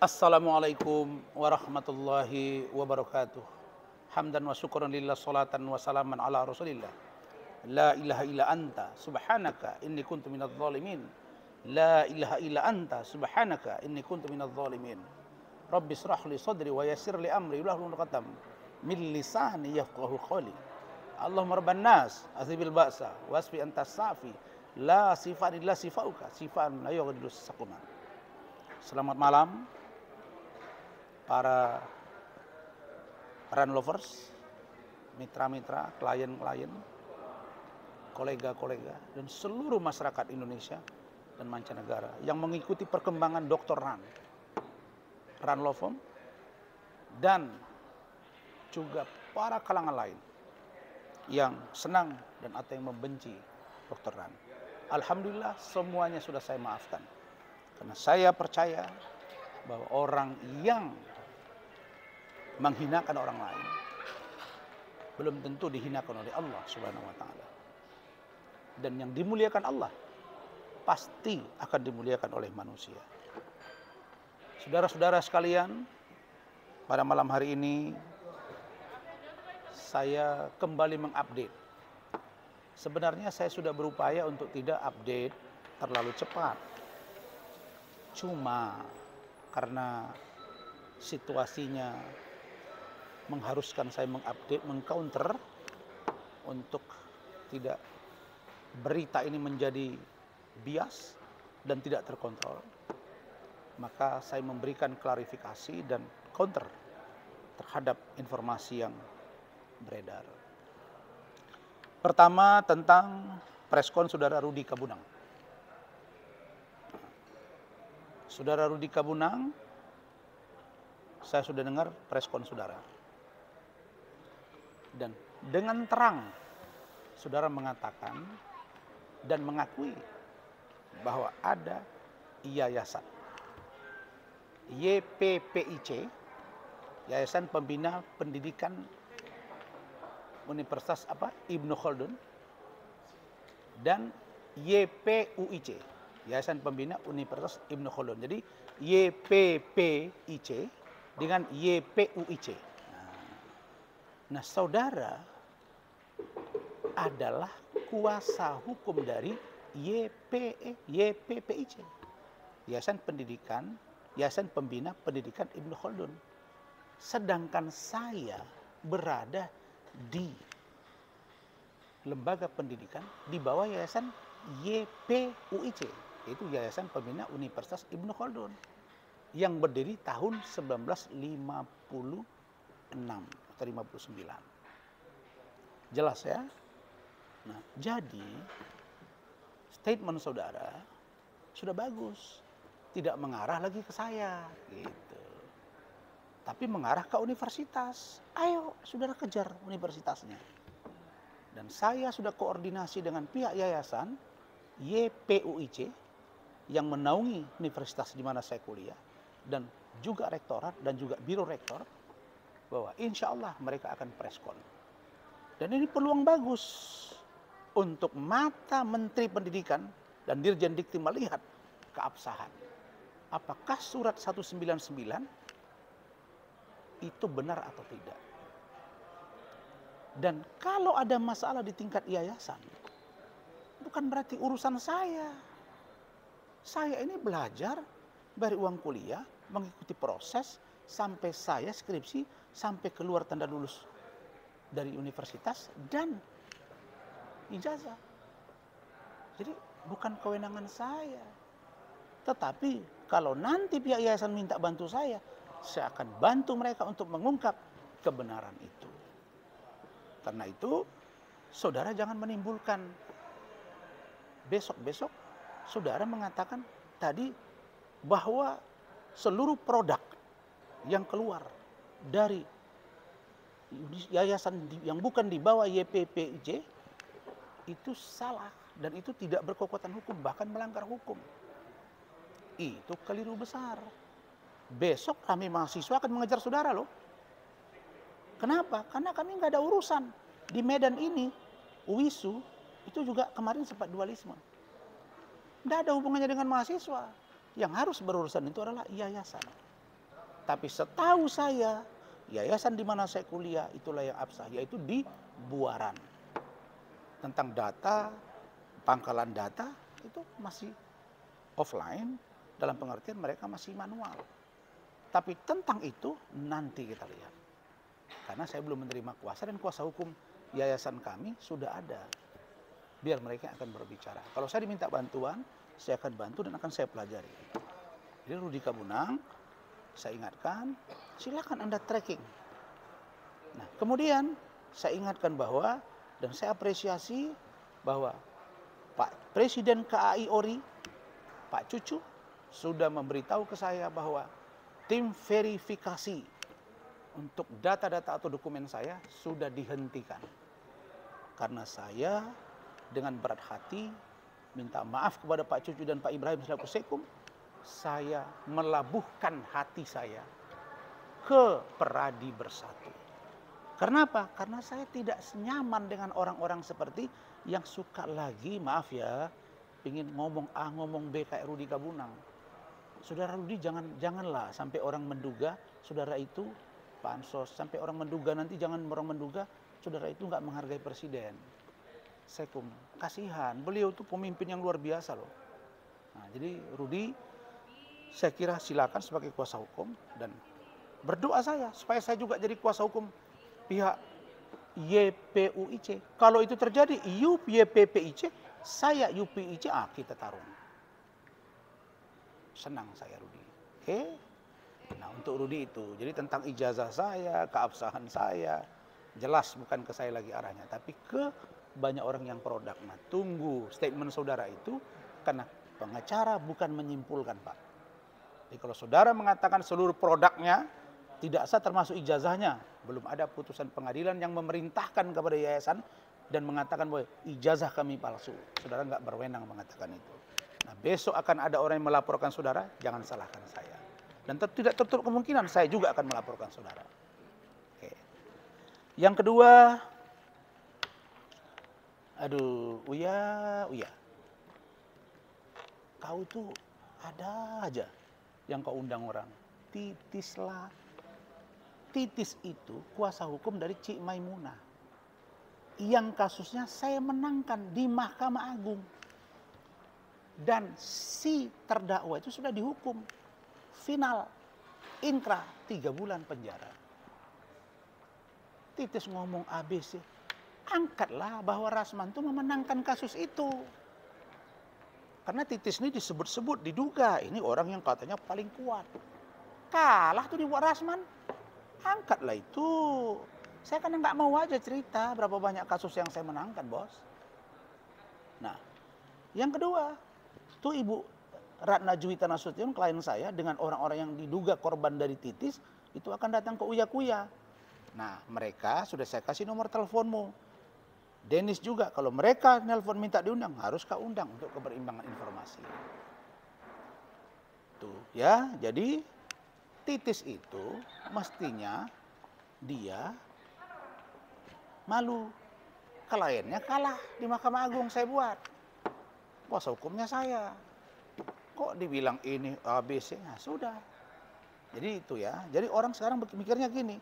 Assalamualaikum warahmatullahi wabarakatuh. Hamdan wa syukran lillah, salatan wa salaman ala rasulillah. La ilaha illa anta subhanaka inni kuntu minadh dhalimin. La ilaha illa anta subhanaka inni kuntu minadh dhalimin. Rabbi israh li sadri wa yassir li amri wahlul 'uqdatam min lisani yafqahu qawli. Allahumma rabban nas azibil ba'sa wasfi antas safi la sifan illa sifauka sifan la yughadiru saquma. Selamat malam para run lovers, mitra-mitra, klien-klien, kolega-kolega, dan seluruh masyarakat Indonesia dan mancanegara yang mengikuti perkembangan Dr. Run Love, dan juga para kalangan lain yang senang dan atau yang membenci Dr. Run. Alhamdulillah semuanya sudah saya maafkan. Karena saya percaya bahwa orang yang menghinakan orang lain belum tentu dihinakan oleh Allah Subhanahu wa taala. Dan yang dimuliakan Allah pasti akan dimuliakan oleh manusia. Saudara-saudara sekalian, pada malam hari ini saya kembali mengupdate. Sebenarnya saya sudah berupaya untuk tidak update terlalu cepat. Cuma karena situasinya mengharuskan saya mengupdate, mengcounter untuk tidak berita ini menjadi bias dan tidak terkontrol. Maka saya memberikan klarifikasi dan counter terhadap informasi yang beredar. Pertama tentang preskon saudara Rudi Kabunang. Saudara Rudi Kabunang, saya sudah dengar preskon saudara. Dan dengan terang saudara mengatakan dan mengakui bahwa ada yayasan YPPIC, Yayasan Pembina Pendidikan Universitas Ibnu Khaldun, dan YPUIC, Yayasan Pembina Universitas Ibnu Khaldun. Jadi YPPIC dengan YPUIC. Nah, saudara adalah kuasa hukum dari YPPIC, Yayasan Pembina Pendidikan Ibnu Khaldun. Sedangkan saya berada di lembaga pendidikan di bawah Yayasan YPUIC, yaitu Yayasan Pembina Universitas Ibnu Khaldun, yang berdiri tahun 1956 atau 59. Jelas ya? Nah, jadi statement saudara sudah bagus. Tidak mengarah lagi ke saya gitu. Tapi mengarah ke universitas. Ayo, saudara kejar universitasnya. Dan saya sudah koordinasi dengan pihak yayasan YPUIC yang menaungi universitas di mana saya kuliah, dan juga rektorat dan juga biro rektor, bahwa insya Allah mereka akan preskon. Dan ini peluang bagus untuk mata Menteri Pendidikan dan Dirjen Dikti melihat keabsahan. Apakah surat 199 itu benar atau tidak. Dan kalau ada masalah di tingkat yayasan, bukan berarti urusan saya. Saya ini belajar, bayar uang kuliah, mengikuti proses, sampai saya skripsi, sampai keluar tanda lulus dari universitas dan ijazah. Jadi bukan kewenangan saya. Tetapi kalau nanti pihak yayasan minta bantu saya akan bantu mereka untuk mengungkap kebenaran itu. Karena itu, saudara jangan menimbulkan besok-besok saudara mengatakan tadi bahwa seluruh produk yang keluar dari yayasan yang bukan di bawah YPPIC itu salah dan itu tidak berkekuatan hukum, bahkan melanggar hukum. Itu keliru besar. Besok kami mahasiswa akan mengejar saudara loh. Kenapa? Karena kami nggak ada urusan di Medan ini. UISU itu juga kemarin sempat dualisme. Nggak ada hubungannya dengan mahasiswa. Yang harus berurusan itu adalah yayasan. Tapi setahu saya, yayasan di mana saya kuliah itulah yang absah, yaitu di Buaran. Tentang data, pangkalan data itu masih offline, dalam pengertian mereka masih manual. Tapi tentang itu nanti kita lihat. Karena saya belum menerima kuasa, dan kuasa hukum yayasan kami sudah ada. Biar mereka akan berbicara. Kalau saya diminta bantuan, saya akan bantu dan akan saya pelajari. Jadi Rudi Kabunang, saya ingatkan, silakan Anda tracking. Nah, kemudian saya ingatkan bahwa, dan saya apresiasi bahwa Pak Presiden KAI ORI, Pak Cucu, sudah memberitahu ke saya bahwa tim verifikasi untuk data-data atau dokumen saya sudah dihentikan. Karena saya dengan berat hati minta maaf kepada Pak Cucu dan Pak Ibrahim selaku Sekum, saya melabuhkan hati saya ke Peradi Bersatu. Kenapa? Karena saya tidak senyaman dengan orang-orang seperti yang suka lagi, maaf ya, ingin ngomong A, ngomong B kayak Rudi Kabunang. Saudara Rudi, janganlah sampai orang menduga saudara itu pansos, sampai orang menduga, nanti jangan orang menduga saudara itu nggak menghargai presiden. Sekum, kasihan, beliau itu pemimpin yang luar biasa loh. Nah, jadi Rudi, saya kira silakan sebagai kuasa hukum, dan berdoa saya supaya saya juga jadi kuasa hukum pihak YPUIC. Kalau itu terjadi, YPPIC, saya YPIC, kita tarung. Senang saya Rudi. Oke? Nah, untuk Rudi itu, jadi tentang ijazah saya, keabsahan saya, jelas bukan ke saya lagi arahnya, tapi ke banyak orang yang produk. Nah, tunggu statement saudara itu, karena pengacara bukan menyimpulkan, Pak. Jadi kalau saudara mengatakan seluruh produknya tidak sah termasuk ijazahnya, belum ada putusan pengadilan yang memerintahkan kepada yayasan dan mengatakan bahwa ijazah kami palsu. Saudara nggak berwenang mengatakan itu. Nah, besok akan ada orang yang melaporkan saudara, jangan salahkan saya. Dan tidak tertutup kemungkinan saya juga akan melaporkan saudara. Oke. Yang kedua, Uya, kau tuh ada aja yang kau undang orang. Titislah. Titis itu kuasa hukum dari Cik Maimunah. Yang kasusnya saya menangkan di Mahkamah Agung. Dan si terdakwa itu sudah dihukum. Final. Inkrah 3 bulan penjara. Titis ngomong ABC. Angkatlah bahwa Rasman itu memenangkan kasus itu. Karena Titis ini disebut-sebut, diduga ini orang yang katanya paling kuat. Kalah tuh dibuat Rasman. Angkatlah itu. Saya kan nggak mau aja cerita berapa banyak kasus yang saya menangkan, bos. Nah, yang kedua, tuh Ibu Ratna Juwita Nasution, klien saya, dengan orang-orang yang diduga korban dari Titis, itu akan datang ke Uya Kuya. Nah, mereka sudah saya kasih nomor teleponmu. Dennis juga, kalau mereka nelpon minta diundang, harus kau undang untuk keberimbangan informasi. Tuh, ya, jadi Titis itu mestinya dia malu. Kliennya kalah di Mahkamah Agung saya buat. Kuasa hukumnya saya. Kok dibilang ini ABC? Nah, sudah. Jadi itu ya. Jadi orang sekarang mikirnya gini.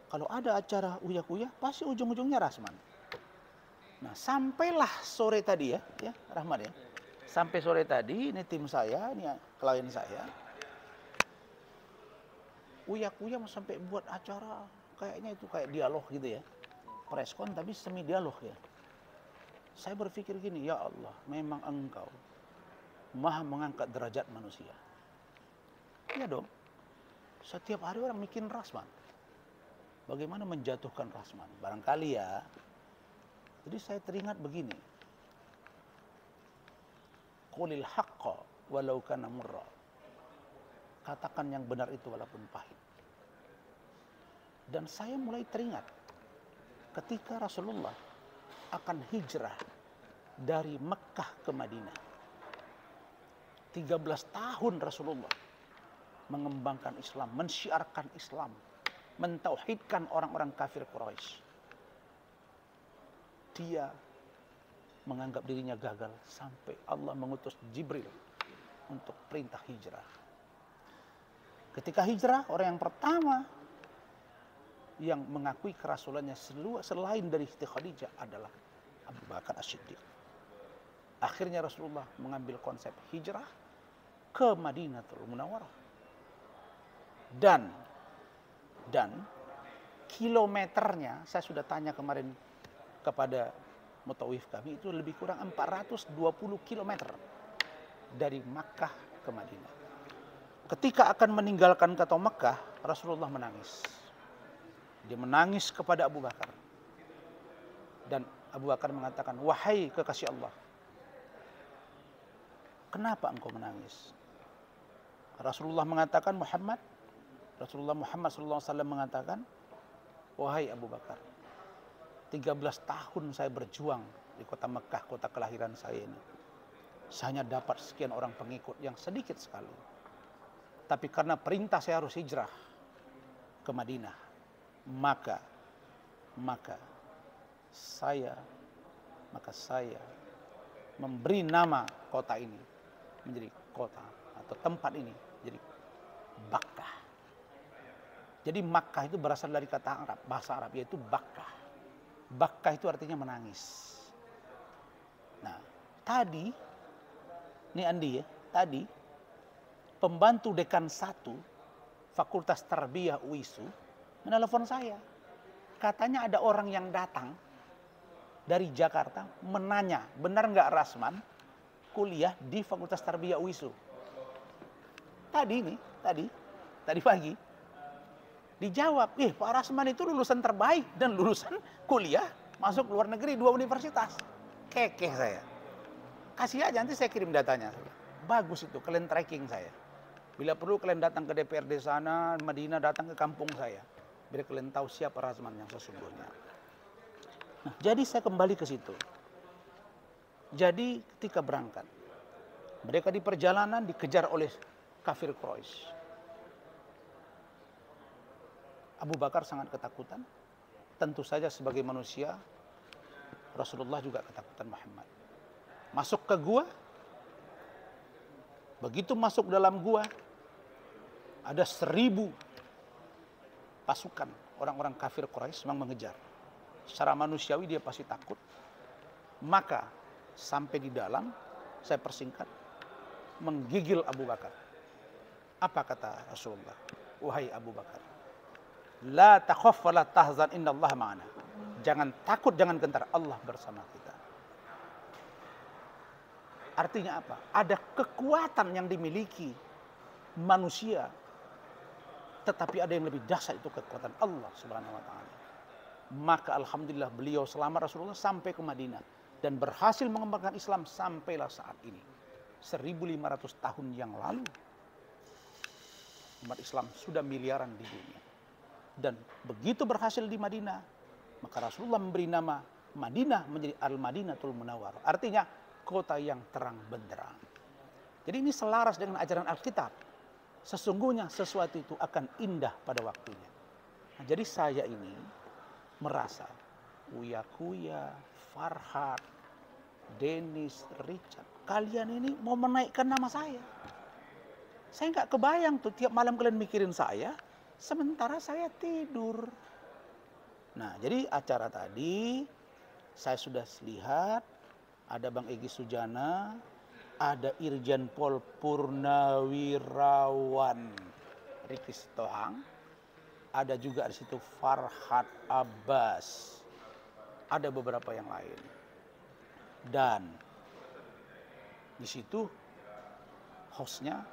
Kalau ada acara Uya Kuya, pasti ujung-ujungnya Rasman. Nah, sampailah sore tadi ya Rahmat ya. Sampai sore tadi, ini tim saya, ini klien saya. Uya Kuya mau sampai buat acara, kayaknya itu kayak dialog gitu ya. Preskon tapi semi dialog ya. Saya berpikir gini, ya Allah, memang Engkau Maha mengangkat derajat manusia. Iya dong. Setiap hari orang mikirin Rasman. Bagaimana menjatuhkan Rasman? Barangkali ya. Jadi saya teringat begini. Qulil haqqa walau kana murra. Katakan yang benar itu walaupun pahit. Dan saya mulai teringat ketika Rasulullah akan hijrah dari Mekah ke Madinah. 13 tahun Rasulullah mengembangkan Islam, mensyiarkan Islam, mentauhidkan orang-orang kafir Quraisy. Dia menganggap dirinya gagal sampai Allah mengutus Jibril untuk perintah hijrah. Ketika hijrah, orang yang pertama yang mengakui kerasulannya selain dari Siti Khadijah adalah Abu Bakar As-Siddiq. Akhirnya Rasulullah mengambil konsep hijrah ke Madinatul Munawwarah. Dan kilometernya, saya sudah tanya kemarin kepada mutawif kami, itu lebih kurang 420 kilometer dari Makkah ke Madinah. Ketika akan meninggalkan kota Makkah, Rasulullah menangis. Dia menangis kepada Abu Bakar. Dan Abu Bakar mengatakan, wahai kekasih Allah, kenapa engkau menangis? Rasulullah mengatakan, Rasulullah Muhammad SAW mengatakan, wahai Abu Bakar, 13 tahun saya berjuang di kota Mekah, kota kelahiran saya ini. Saya hanya dapat sekian orang pengikut yang sedikit sekali. Tapi karena perintah saya harus hijrah ke Madinah, maka saya memberi nama kota ini menjadi kota atau tempat ini jadi Bakkah. Jadi Makkah itu berasal dari kata Arab, bahasa Arab, yaitu Bakkah. Bakkah itu artinya menangis. Nah, tadi, ini Andi ya, tadi pembantu dekan 1 Fakultas Tarbiyah UISU menelpon saya. Katanya ada orang yang datang dari Jakarta menanya, benar nggak Rasman kuliah di Fakultas Tarbiyah UISU? Tadi pagi. Dijawab, Pak Rasman itu lulusan terbaik dan lulusan kuliah masuk luar negeri 2 universitas. Kekeh saya. Kasih aja, nanti saya kirim datanya. Bagus itu, kalian tracking saya. Bila perlu kalian datang ke DPRD sana, Madinah, datang ke kampung saya. Biar kalian tahu siapa Rasman yang sesungguhnya. Nah, jadi saya kembali ke situ. Jadi ketika berangkat, mereka di perjalanan dikejar oleh kafir Quraisy. Abu Bakar sangat ketakutan. Tentu saja sebagai manusia, Rasulullah juga ketakutan Muhammad. Masuk ke gua. Begitu masuk dalam gua, ada 1000 pasukan orang-orang kafir Quraisy memang mengejar. Secara manusiawi dia pasti takut. Maka sampai di dalam, saya persingkat, menggigil Abu Bakar. Apa kata Rasulullah? Wahai Abu Bakar, la takhaf wa la tahzan, innallaha ma'ana. Jangan takut, jangan gentar, Allah bersama kita. Artinya apa? Ada kekuatan yang dimiliki manusia, tetapi ada yang lebih dahsyat, itu kekuatan Allah Subhanahu wa taala. Maka alhamdulillah beliau selamat, Rasulullah sampai ke Madinah dan berhasil mengembangkan Islam sampailah saat ini. 1500 tahun yang lalu umat Islam sudah miliaran di dunia. Dan begitu berhasil di Madinah, maka Rasulullah memberi nama Madinah menjadi Al-Madinatul Munawwarah. Artinya kota yang terang benderang. Jadi ini selaras dengan ajaran Alkitab. Sesungguhnya sesuatu itu akan indah pada waktunya. Nah, jadi saya ini merasa Uya, Farhad, Dennis, Richard, kalian ini mau menaikkan nama saya. Saya nggak kebayang tuh tiap malam kalian mikirin saya, sementara saya tidur. Nah, jadi acara tadi saya sudah lihat ada Bang Egy Sujana, ada Irjen Pol Purnawirawan Riki Sitohang, ada juga di situ Farhad Abbas, ada beberapa yang lain. Dan di situ hostnya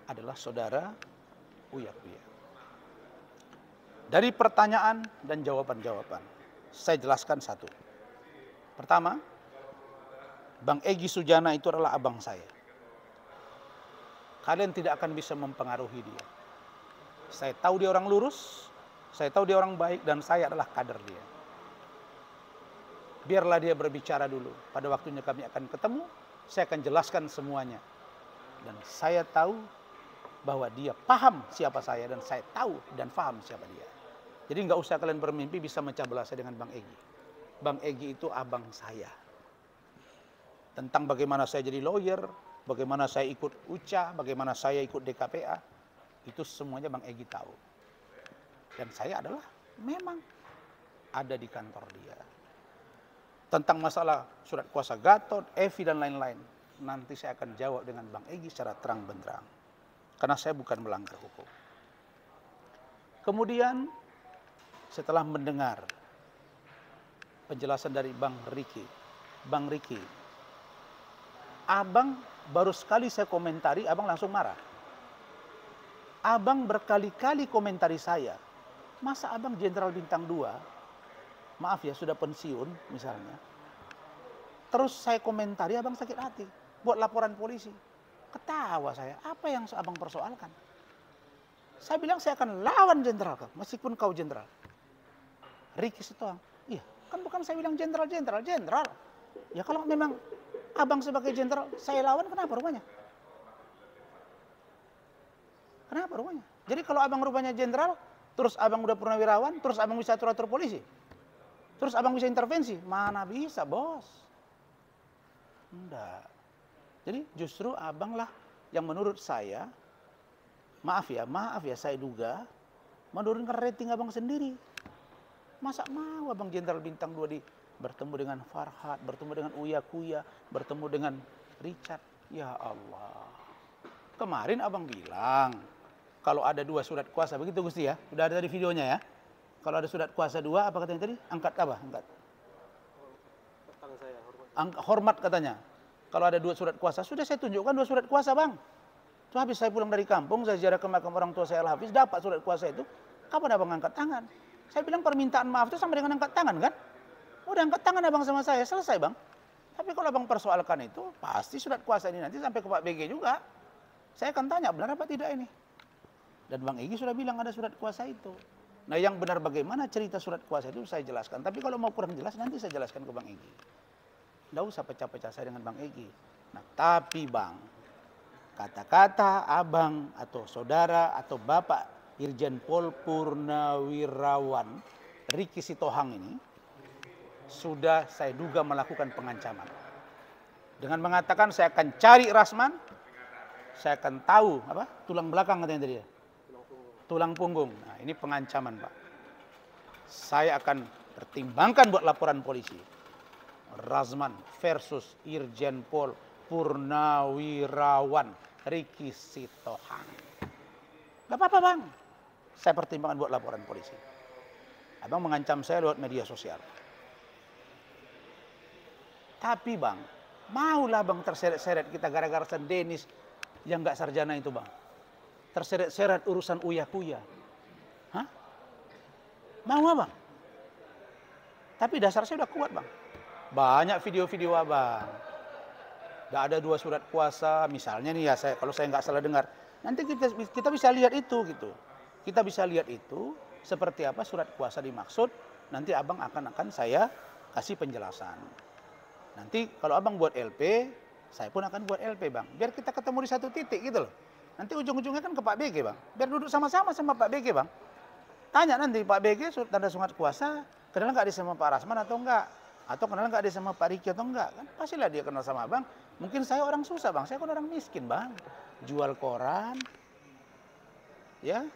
adalah saudara Uya. Dari pertanyaan dan jawaban-jawaban, saya jelaskan satu. Pertama, Bang Egy Sujana itu adalah abang saya. Kalian tidak akan bisa mempengaruhi dia. Saya tahu dia orang lurus, saya tahu dia orang baik, dan saya adalah kader dia. Biarlah dia berbicara dulu. Pada waktunya kami akan ketemu, saya akan jelaskan semuanya. Dan saya tahu bahwa dia paham siapa saya, dan saya tahu dan paham siapa dia. Jadi nggak usah kalian bermimpi bisa mecah belah saya dengan Bang Egy. Bang Egy itu abang saya. Tentang bagaimana saya jadi lawyer, bagaimana saya ikut UCA, bagaimana saya ikut DKPA, Itu semuanya Bang Egy tahu. Dan saya adalah memang ada di kantor dia. Tentang masalah surat kuasa Gatot, Evi dan lain-lain, nanti saya akan jawab dengan Bang Egy secara terang benderang. Karena saya bukan melanggar hukum. Kemudian setelah mendengar penjelasan dari Bang Riki, Abang baru sekali saya komentari, Abang langsung marah. Abang berkali-kali komentari saya. Masa Abang Jenderal Bintang 2, maaf ya sudah pensiun misalnya, terus saya komentari Abang sakit hati, buat laporan polisi. Ketawa saya, apa yang Abang persoalkan? Saya bilang saya akan lawan jenderal kau, meskipun kau jenderal. Riki Sitohang, iya kan bukan saya bilang jenderal. Ya kalau memang Abang sebagai jenderal saya lawan, kenapa rupanya? Jadi kalau Abang rupanya jenderal, terus Abang udah purnawirawan, terus Abang bisa atur-atur polisi, terus Abang bisa intervensi, mana bisa bos? Enggak. Jadi justru Abang lah yang menurut saya, maaf ya saya duga menurunkan rating Abang sendiri. Masa mau Abang Jenderal Bintang 2 bertemu dengan Farhad, bertemu dengan Uya Kuya, bertemu dengan Richard. Ya Allah. Kemarin Abang bilang, kalau ada 2 surat kuasa, begitu Gusti ya? Udah ada di videonya ya? Kalau ada surat kuasa 2, apa katanya tadi? Angkat apa? Angkat. Hormat katanya. Kalau ada 2 surat kuasa, sudah saya tunjukkan 2 surat kuasa Bang. Itu habis saya pulang dari kampung, saya ziarah ke makam orang tua saya Al-Hafiz, dapat surat kuasa itu. Kapan Abang angkat tangan? Saya bilang permintaan maaf itu sama dengan angkat tangan kan? Udah angkat tangan Abang sama saya, selesai Bang. Tapi kalau Abang persoalkan itu, pasti surat kuasa ini nanti sampai ke Pak BG juga. Saya akan tanya, benar apa tidak ini? Dan Bang Egy sudah bilang ada surat kuasa itu. Nah yang benar bagaimana cerita surat kuasa itu saya jelaskan. Tapi kalau mau kurang jelas nanti saya jelaskan ke Bang Egy. Nggak usah pecah-pecah saya dengan Bang Egy. Nah tapi Bang, kata-kata Abang atau saudara atau Bapak Irjen Pol Purnawirawan Riki Sitohang ini sudah saya duga melakukan pengancaman. Dengan mengatakan saya akan cari Rasman, saya akan tahu apa tulang belakang katanya tadi ya. Tulang punggung. Nah, ini pengancaman, Pak. Saya akan pertimbangkan buat laporan polisi. Rasman versus Irjen Pol Purnawirawan Riki Sitohang. Gak apa-apa, Bang. Saya pertimbangkan buat laporan polisi. Abang mengancam saya lewat media sosial. Tapi, Bang, maulah Bang terseret-seret kita gara-gara San Denis yang gak sarjana itu, Bang. Terseret-seret urusan Uya Kuya. Hah? Mau Abang? Tapi dasar saya udah kuat Bang. Banyak video-video Abang. Gak ada 2 surat kuasa. Misalnya nih ya, kalau saya nggak salah dengar. Nanti kita bisa lihat itu gitu. Kita bisa lihat itu seperti apa surat kuasa dimaksud. Nanti Abang akan saya kasih penjelasan. Nanti kalau Abang buat LP, saya pun akan buat LP Bang. Biar kita ketemu di satu titik gitu loh. Nanti ujung-ujungnya kan ke Pak BG Bang. Biar duduk sama-sama sama Pak BG Bang. Tanya nanti Pak BG tanda surat kuasa, kenal nggak dia sama Pak Rasman atau enggak? Atau kenal nggak dia sama Pak Riki atau enggak? Kan pastilah dia kenal sama Abang. Mungkin saya orang susah Bang, saya kan orang miskin Bang. Jual koran, ya,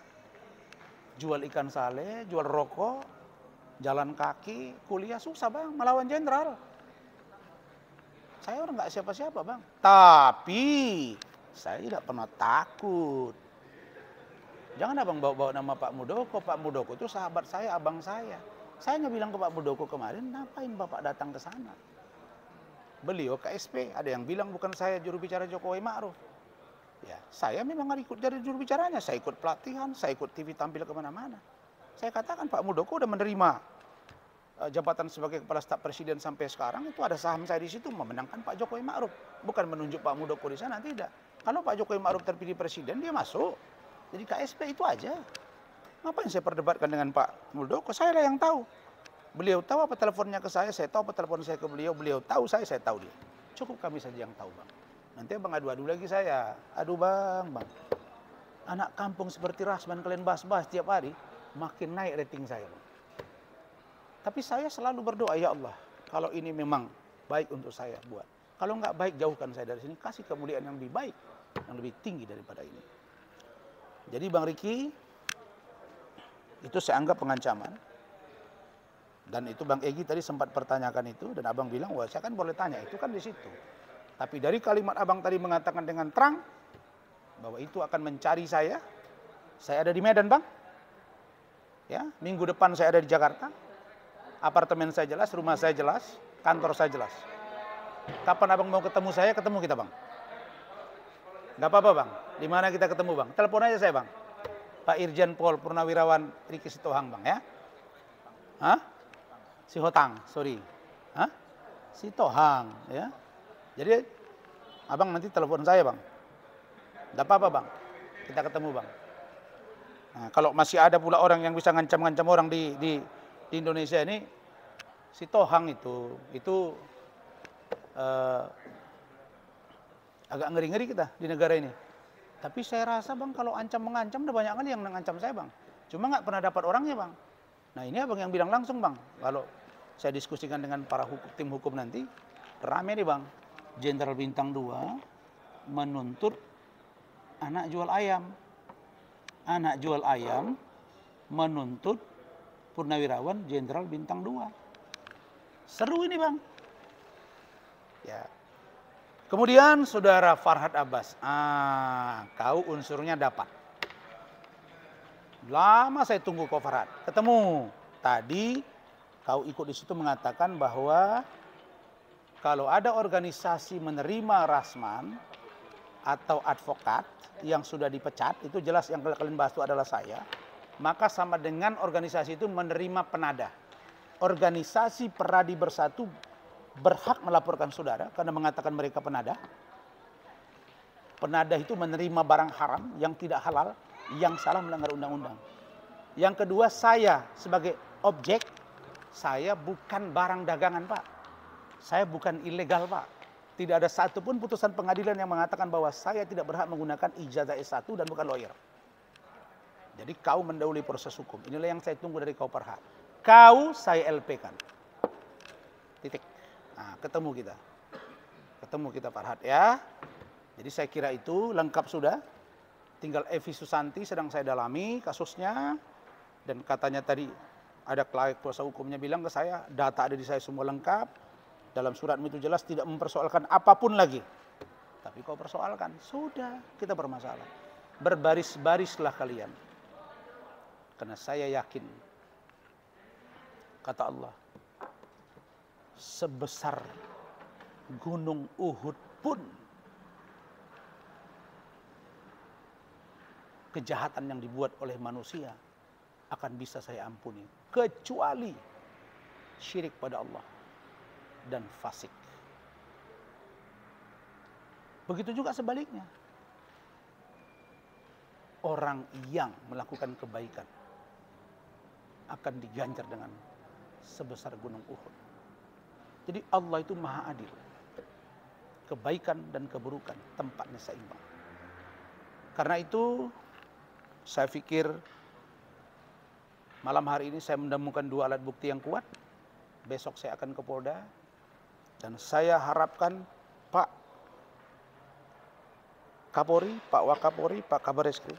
jual ikan sale, jual rokok, jalan kaki, kuliah susah Bang, melawan jenderal. Saya orang nggak siapa-siapa Bang. Tapi saya tidak pernah takut. Jangan Abang bawa-bawa nama Pak Muldoko. Pak Muldoko itu sahabat saya, abang saya. Saya nggak bilang ke Pak Muldoko kemarin, ngapain Bapak datang ke sana? Beliau KSP, ada yang bilang bukan saya juru bicara Jokowi Ma'ruf. Ya, saya memang nggak ikut dari juru bicaranya. Saya ikut pelatihan, saya ikut TV tampil kemana-mana. Saya katakan Pak Muldoko udah menerima jabatan sebagai kepala staf presiden sampai sekarang, itu ada saham saya di situ memenangkan Pak Jokowi Ma'ruf, bukan menunjuk Pak Muldoko di sana, tidak. Kalau Pak Jokowi Ma'ruf terpilih presiden, dia masuk. Jadi KSP itu aja. Ngapain saya perdebatkan dengan Pak Muldoko? Saya lah yang tahu. Beliau tahu apa teleponnya ke saya tahu apa telepon saya ke beliau, beliau tahu saya tahu dia. Cukup kami saja yang tahu Bang. Nanti Bang adu-adu lagi saya. Aduh Bang. Anak kampung seperti Rasman kalian bahas-bahas tiap hari, makin naik rating saya Bang. Tapi saya selalu berdoa, ya Allah, kalau ini memang baik untuk saya buat. Kalau enggak baik, jauhkan saya dari sini. Kasih kemuliaan yang lebih baik, yang lebih tinggi daripada ini. Jadi Bang Riki, itu saya anggap pengancaman. Dan itu Bang Egy tadi sempat pertanyakan itu, dan abang bilang, wah saya kan boleh tanya, itu kan di situ. Tapi dari kalimat abang tadi mengatakan dengan terang, bahwa itu akan mencari saya ada di Medan Bang. Ya, minggu depan saya ada di Jakarta, apartemen saya jelas, rumah saya jelas, kantor saya jelas. Kapan abang mau ketemu saya, ketemu kita Bang. Gak apa-apa Bang, di mana kita ketemu Bang? Telepon aja saya Bang. Pak Irjen Pol Purnawirawan Riki Sitohang Bang ya. Hah? Si Hotang, sorry. Hah? Si Tohang, ya. Jadi, abang nanti telepon saya, Bang. Tidak apa-apa, Bang. Kita ketemu, Bang. Nah, kalau masih ada pula orang yang bisa ngancam-ngancam orang di Indonesia ini, si Tohang itu agak ngeri-ngeri kita di negara ini. Tapi saya rasa, Bang, kalau ancam-mengancam, udah banyak kali yang mengancam saya, Bang. Cuma nggak pernah dapat orangnya, Bang. Nah, ini abang yang bilang langsung, Bang. Kalau saya diskusikan dengan para tim hukum nanti, rame nih Bang. Jenderal Bintang 2 menuntut anak jual ayam. Anak jual ayam menuntut Purnawirawan Jenderal Bintang 2. Seru ini Bang. Ya. Kemudian Saudara Farhad Abbas. Kau unsurnya dapat. Lama saya tunggu kau Farhad. Ketemu. Tadi kau ikut di situ mengatakan bahwa kalau ada organisasi menerima rasman atau advokat yang sudah dipecat, itu jelas yang kalian bahas itu adalah saya, maka sama dengan organisasi itu menerima penada. Organisasi Peradi Bersatu berhak melaporkan saudara karena mengatakan mereka penada. Penada itu menerima barang haram yang tidak halal, yang salah melanggar undang-undang. Yang kedua, saya sebagai objek, saya bukan barang dagangan Pak. Saya bukan ilegal Pak. Tidak ada satupun putusan pengadilan yang mengatakan bahwa saya tidak berhak menggunakan ijazah S1 dan bukan lawyer. Jadi kau mendahului proses hukum. Inilah yang saya tunggu dari kau Farhad. Kau saya LP kan. Titik. Nah, ketemu kita. Ketemu kita Farhad ya. Jadi saya kira itu lengkap sudah. Tinggal Evi Susanti sedang saya dalami kasusnya. Dan katanya tadi ada kuasa hukumnya bilang ke saya, data ada di saya semua lengkap. Dalam suratmu itu jelas tidak mempersoalkan apapun lagi. Tapi kau persoalkan, sudah kita bermasalah. Berbaris-barislah kalian. Karena saya yakin, kata Allah, sebesar gunung Uhud pun kejahatan yang dibuat oleh manusia akan bisa saya ampuni. Kecuali syirik pada Allah dan fasik. Begitu juga sebaliknya. Orang yang melakukan kebaikan akan diganjar dengan sebesar gunung Uhud. Jadi Allah itu maha adil. Kebaikan dan keburukan tempatnya seimbang. Karena itu saya pikir malam hari ini saya menemukan 2 alat bukti yang kuat. Besok saya akan ke Polda. Dan saya harapkan Pak Kapolri, Pak Wakapolri, Pak Kabar Eskrim,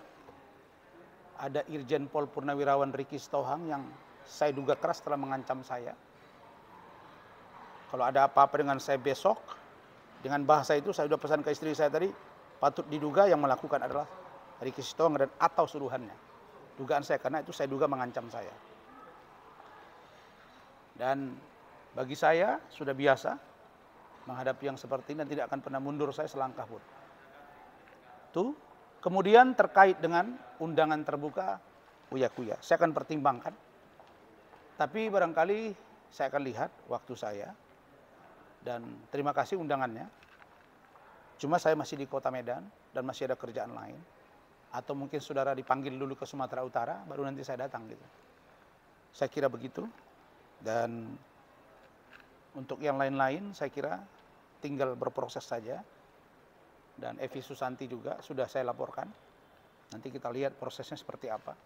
ada Irjen Pol Purnawirawan Riki Sitohang yang saya duga keras telah mengancam saya. Kalau ada apa-apa dengan saya besok, dengan bahasa itu saya sudah pesan ke istri saya tadi, patut diduga yang melakukan adalah Riki Sitohang dan atau suruhannya. Dugaan saya, karena itu saya duga mengancam saya. Dan bagi saya sudah biasa menghadapi yang seperti ini dan tidak akan pernah mundur saya selangkah pun. Tuh. Kemudian terkait dengan undangan terbuka Uya-Kuya, saya akan pertimbangkan. Tapi barangkali saya akan lihat waktu saya. Dan terima kasih undangannya. Cuma saya masih di Kota Medan dan masih ada kerjaan lain. Atau mungkin saudara dipanggil dulu ke Sumatera Utara, baru nanti saya datang gitu. Saya kira begitu. Dan untuk yang lain-lain saya kira tinggal berproses saja. Dan Evi Susanti juga sudah saya laporkan. Nanti kita lihat prosesnya seperti apa.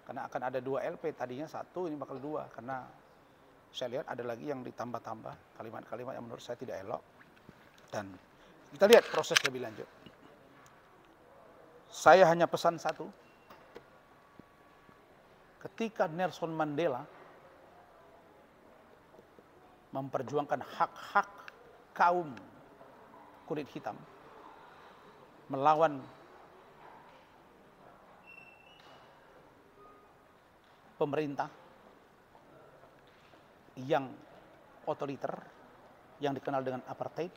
Karena akan ada 2 LP, tadinya 1, ini bakal 2. Karena saya lihat ada lagi yang ditambah-tambah kalimat-kalimat yang menurut saya tidak elok. Dan kita lihat proses lebih lanjut. Saya hanya pesan satu. Ketika Nelson Mandela memperjuangkan hak-hak kaum kulit hitam melawan pemerintah yang otoriter, yang dikenal dengan apartheid.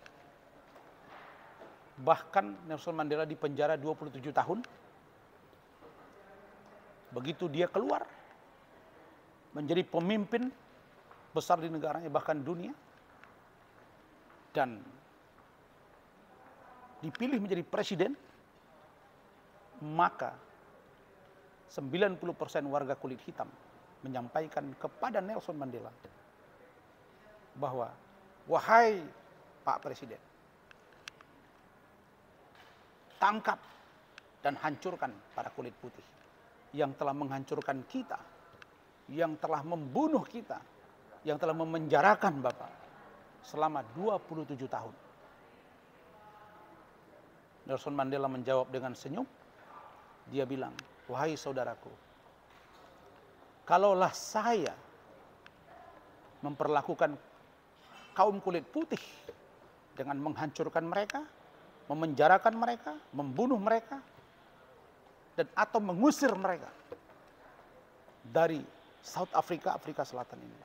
Bahkan Nelson Mandela dipenjara 27 tahun. Begitu dia keluar, menjadi pemimpin besar di negaranya, bahkan dunia, dan dipilih menjadi presiden, maka 90% warga kulit hitam menyampaikan kepada Nelson Mandela bahwa, wahai Pak Presiden, tangkap dan hancurkan para kulit putih yang telah menghancurkan kita, yang telah membunuh kita, yang telah memenjarakan Bapak selama 27 tahun. Nelson Mandela menjawab dengan senyum. Dia bilang, wahai saudaraku, kalaulah saya memperlakukan kaum kulit putih dengan menghancurkan mereka, memenjarakan mereka, membunuh mereka, dan atau mengusir mereka dari South Africa, Afrika Selatan ini,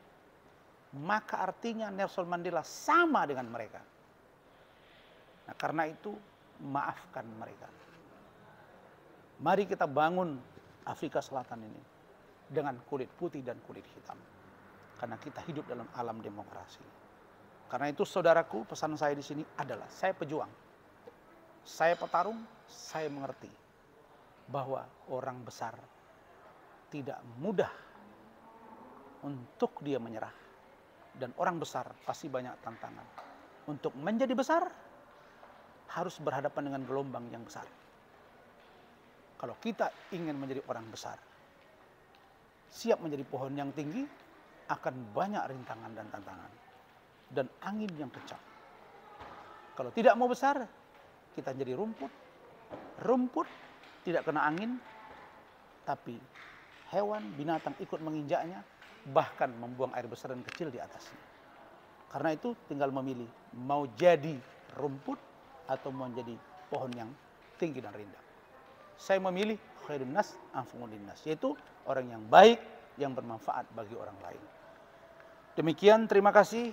maka artinya Nelson Mandela sama dengan mereka. Nah, karena itu maafkan mereka. Mari kita bangun Afrika Selatan ini dengan kulit putih dan kulit hitam. Karena kita hidup dalam alam demokrasi. Karena itu saudaraku, pesan saya di sini adalah saya pejuang. Saya petarung, saya mengerti bahwa orang besar tidak mudah untuk dia menyerah. Dan orang besar pasti banyak tantangan. Untuk menjadi besar, harus berhadapan dengan gelombang yang besar. Kalau kita ingin menjadi orang besar, siap menjadi pohon yang tinggi, akan banyak rintangan dan tantangan. Dan angin yang kencang. Kalau tidak mau besar, kita jadi rumput. Rumput tidak kena angin, tapi hewan, binatang ikut menginjaknya, bahkan membuang air besar dan kecil di atasnya. Karena itu tinggal memilih, mau jadi rumput atau mau jadi pohon yang tinggi dan rindang. Saya memilih khairun nas anfa'un linnas, yaitu orang yang baik, yang bermanfaat bagi orang lain. Demikian, terima kasih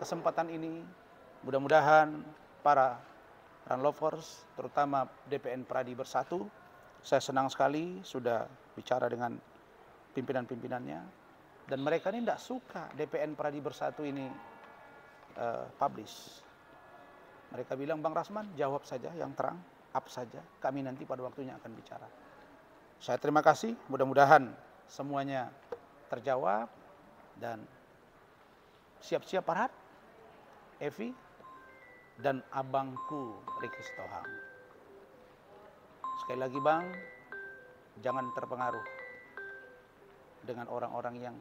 kesempatan ini. Mudah-mudahan para Run Lovers, terutama DPN Pradi Bersatu, saya senang sekali sudah bicara dengan pimpinan-pimpinannya, dan mereka ini tidak suka DPN Pradi Bersatu ini publish. Mereka bilang, Bang Rasman, jawab saja yang terang, up saja, kami nanti pada waktunya akan bicara. Saya terima kasih, mudah-mudahan semuanya terjawab, dan siap-siap Farhad, Evi, dan abangku Ricky Sitohang. Sekali lagi Bang, jangan terpengaruh dengan orang-orang yang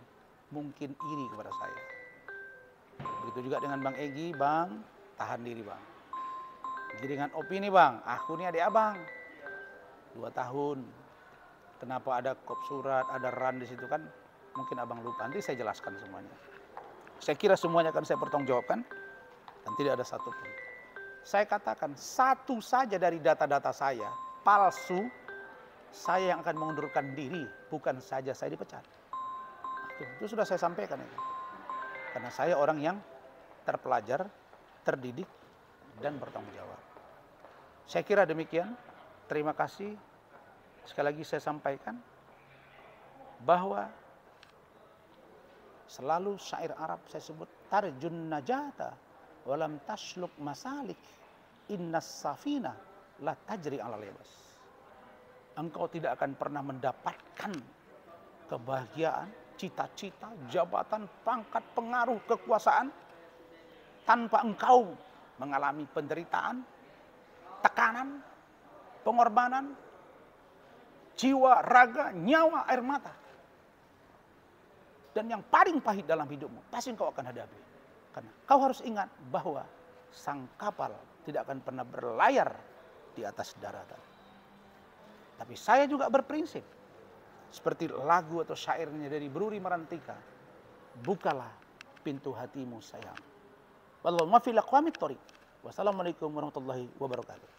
mungkin iri kepada saya. Begitu juga dengan Bang Egy, Bang, tahan diri Bang. Giringan opini Bang, aku ini adik abang, 2 tahun. Kenapa ada kop surat, ada RAN di situ kan? Mungkin abang lupa, nanti saya jelaskan semuanya. Saya kira semuanya akan saya pertanggungjawabkan, dan tidak ada satupun. Saya katakan, satu saja dari data-data saya palsu, saya yang akan mengundurkan diri, bukan saja saya dipecat. Itu sudah saya sampaikan itu. Karena saya orang yang terpelajar, terdidik, dan bertanggung jawab. Saya kira demikian. Terima kasih. Sekali lagi saya sampaikan bahwa selalu syair Arab saya sebut, tarjun najata walam tasluk masalik innas safina la tajri ala lebas. Engkau tidak akan pernah mendapatkan kebahagiaan, cita-cita, jabatan, pangkat, pengaruh, kekuasaan tanpa engkau mengalami penderitaan, tekanan, pengorbanan, jiwa, raga, nyawa, air mata. Dan yang paling pahit dalam hidupmu, pasti engkau akan hadapi. Karena kau harus ingat bahwa sang kapal tidak akan pernah berlayar di atas daratan. Tapi saya juga berprinsip. Seperti lagu atau syairnya dari Bruri Marantika. Bukalah pintu hatimu sayang. Wallahu muwaffiq ila aqwamit thoriq. Wassalamualaikum warahmatullahi wabarakatuh.